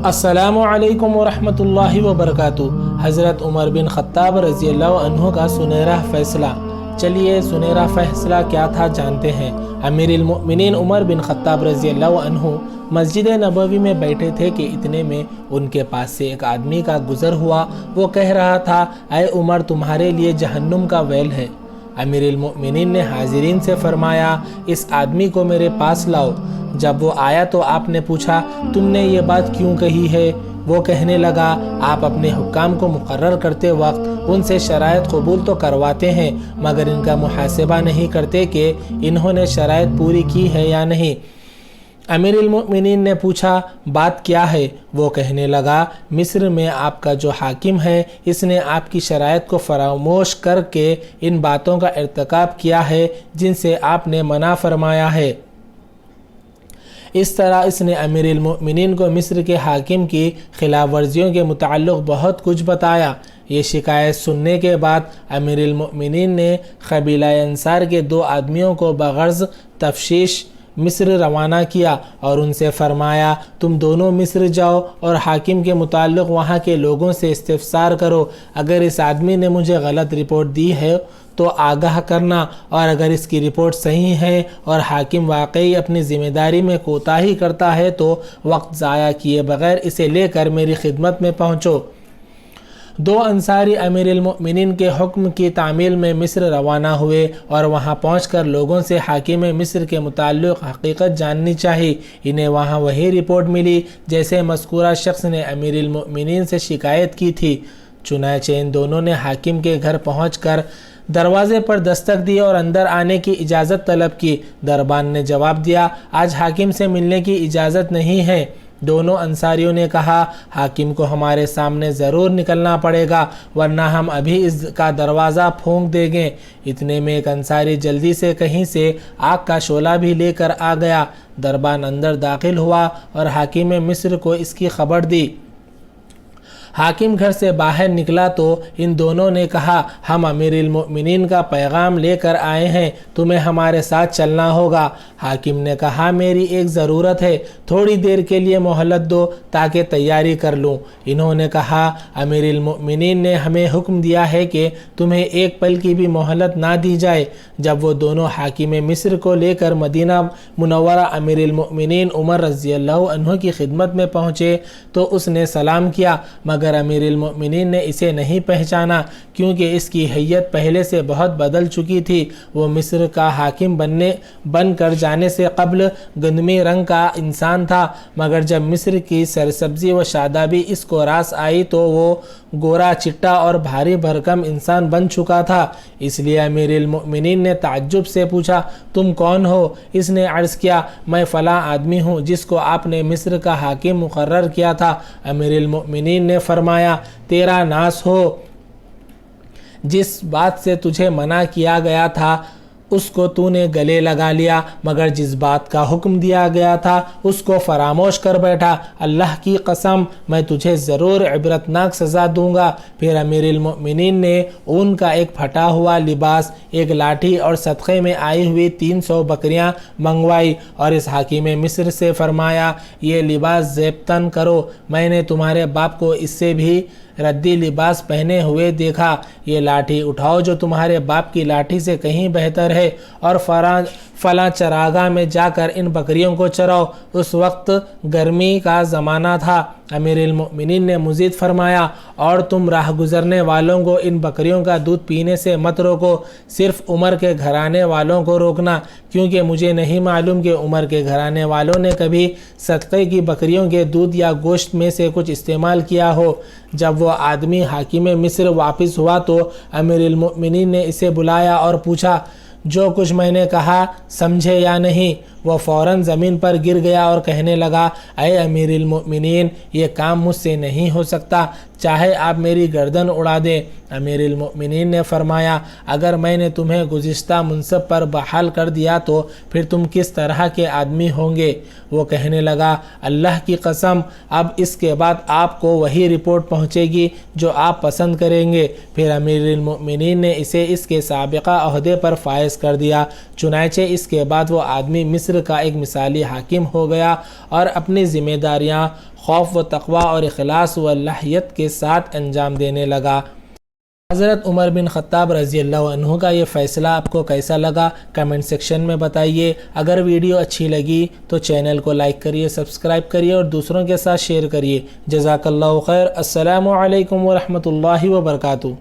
अस्सलामु अलैकुम वरहमतुल्लाहि वबरकातुहू। हज़रत उमर बिन ख़त्ताब रज़ी अल्लाह अन्हु का सुनहरा फ़ैसला। चलिए सुनहरा फ़ैसला क्या था जानते हैं। अमीरुल मोमिनीन उमर बिन ख़त्ताब रज़ी अल्लाह अन्हु मस्जिद नबवी में बैठे थे कि इतने में उनके पास से एक आदमी का गुज़र हुआ। वो कह रहा था, ऐ उमर, तुम्हारे लिए जहन्नुम का वैल है। अमीरुल मोमिनीन ने हाज़िरीन से फरमाया, इस आदमी को मेरे पास लाओ। जब वो आया तो आपने पूछा, तुमने ये बात क्यों कही है? वो कहने लगा, आप अपने हुक्काम को मुकर्रर करते वक्त उनसे शराइत कबूल तो करवाते हैं, मगर इनका मुहासिबा नहीं करते कि इन्होंने शराइत पूरी की है या नहीं। अमीरुल मोमिनीन ने पूछा, बात क्या है? वो कहने लगा, मिस्र में आपका जो हाकिम है, इसने आपकी शराइत को फरामोश करके इन बातों का इर्तिकाब किया है जिनसे आपने मना फरमाया है। इस तरह इसने अमीरुल मोमिनीन को मिस्र के हाकिम की खिलाफ वर्जियों के मुताल्लिक़ बहुत कुछ बताया। ये शिकायत सुनने के बाद अमीरुल मोमिनीन ने कबीला अंसार के 2 आदमियों को बग़र्ज़ तफ्शीश मिस्र रवाना किया और उनसे फरमाया, तुम दोनों मिस्र जाओ और हाकिम के मुताल्लिक़ वहाँ के लोगों से इस्तिफ़सार करो। अगर इस आदमी ने मुझे गलत रिपोर्ट दी है तो आगाह करना, और अगर इसकी रिपोर्ट सही है और हाकिम वाकई अपनी ज़िम्मेदारी में कोताही करता है तो वक्त ज़ाया किए बगैर इसे लेकर मेरी खिदमत में पहुँचो। 2 अंसारी अमीरुल मोमिनीन के हुक्म की तामील में मिस्र रवाना हुए और वहां पहुंचकर लोगों से हाकिम मिस्र के मुताल्लिक़ हकीकत जाननी चाहिए। इन्हें वहां वही रिपोर्ट मिली जैसे मज़कूरा शख्स ने अमीरुल मोमिनीन से शिकायत की थी। चुनांचे इन दोनों ने हाकिम के घर पहुंचकर दरवाजे पर दस्तक दी और अंदर आने की इजाज़त तलब की। दरबान ने जवाब दिया, आज हाकिम से मिलने की इजाज़त नहीं है। दोनों अंसारियों ने कहा, हाकिम को हमारे सामने ज़रूर निकलना पड़ेगा, वरना हम अभी इसका दरवाज़ा फूंक देंगे। इतने में एक अंसारी जल्दी से कहीं से आग का शोला भी लेकर आ गया। दरबान अंदर दाखिल हुआ और हाकिम मिस्र को इसकी खबर दी। हाकिम घर से बाहर निकला तो इन दोनों ने कहा, हम अमीरुल मोमिनीन का पैगाम लेकर आए हैं, तुम्हें हमारे साथ चलना होगा। हाकिम ने कहा, मेरी एक ज़रूरत है, थोड़ी देर के लिए मोहलत दो ताकि तैयारी कर लूँ। इन्होंने कहा, अमीरुल मोमिनीन ने हमें हुक्म दिया है कि तुम्हें एक पल की भी मोहलत ना दी जाए। जब वो दोनों हाकिम मिस्र को लेकर मदीना मुनव्वरा अमीरुल मोमिनीन उमर रज़ी अल्लाह अन्हु की खिदमत में पहुँचे तो उसने सलाम किया, मगर अमीरुल मोमिनीन ने इसे नहीं पहचाना क्योंकि इसकी हैयत पहले से बहुत बदल चुकी थी। वो मिस्र का हाकिम बनकर जाने से कब्ल गंदमी रंग का इंसान था, मगर जब मिस्र की सरसब्जी व शादाबी इसको रास आई तो वो गोरा चिट्टा और भारी भरकम इंसान बन चुका था। इसलिए अमीरुल मोमिनीन ने ताज्जुब से पूछा, तुम कौन हो? इसने अर्ज़ किया, मैं फ़लाँ आदमी हूँ जिसको आपने मिस्र का हाकिम मुकर्रर किया था। अमीरुल मोमिनीन ने फरमाया, तेरा नास हो, जिस बात से तुझे मना किया गया था उसको तूने गले लगा लिया, मगर जिस बात का हुक्म दिया गया था उसको फरामोश कर बैठा। अल्लाह की कसम, मैं तुझे ज़रूर इबरतनाक सज़ा दूंगा। फिर अमीरुल मोमिनीन ने ऊन का एक फटा हुआ लिबास, एक लाठी और सदक़े में आई हुई 300 बकरियां मंगवाई और इस हाकिम मिस्र से फरमाया, ये लिबास ज़ेबतन करो। मैंने तुम्हारे बाप को इससे भी रद्दी लिबास पहने हुए देखा। ये लाठी उठाओ जो तुम्हारे बाप की लाठी से कहीं बेहतर है, और फलां चरागाह में जाकर इन बकरियों को चराओ। उस वक्त गर्मी का ज़माना था। अमीरुल मोमिनीन ने मज़ीद फरमाया, और तुम राह गुज़रने वालों को इन बकरियों का दूध पीने से मत रोको, सिर्फ़ उमर के घराने वालों को रोकना, क्योंकि मुझे नहीं मालूम कि उमर के घराने वालों ने कभी सदक़े की बकरियों के दूध या गोश्त में से कुछ इस्तेमाल किया हो। जब वो आदमी हाकिम मिस्र वापस हुआ तो अमीरुल मोमिनीन ने इसे बुलाया और पूछा, जो कुछ मैंने कहा समझे या नहीं? वह फ़ौरन ज़मीन पर गिर गया और कहने लगा, ऐ अमीरुल मोमिनीन, ये काम मुझसे नहीं हो सकता, चाहे आप मेरी गर्दन उड़ा दें। अमीर अल-मोमिनीन ने फरमाया, अगर मैंने तुम्हें गुज़िश्ता मनसब पर बहाल कर दिया तो फिर तुम किस तरह के आदमी होंगे। वो कहने लगा, अल्लाह की कसम, अब इसके बाद आपको वही रिपोर्ट पहुँचेगी जो आप पसंद करेंगे। फिर अमीर अल-मोमिनीन ने इसे इसके साबिक़ा ओहदे पर फायज कर दिया। चुनांचे इसके बाद वो आदमी मिस्र का एक मिसाली हाकिम हो गया और अपनी ज़िम्मेदारियाँ खौफ व तक़वा और इखलास व लहयत के साथ अंजाम देने लगा। हज़रत उमर बिन ख़त्ताब रज़ी अल्लाह अन्हु का ये फ़ैसला आपको कैसा लगा, कमेंट सेक्शन में बताइए। अगर वीडियो अच्छी लगी तो चैनल को लाइक करिए, सब्सक्राइब करिए और दूसरों के साथ शेयर करिए। जज़ाकल्लाहु खैर। अस्सलामु अलैकुम व रहमतुल्लाहि व बरकातुहू।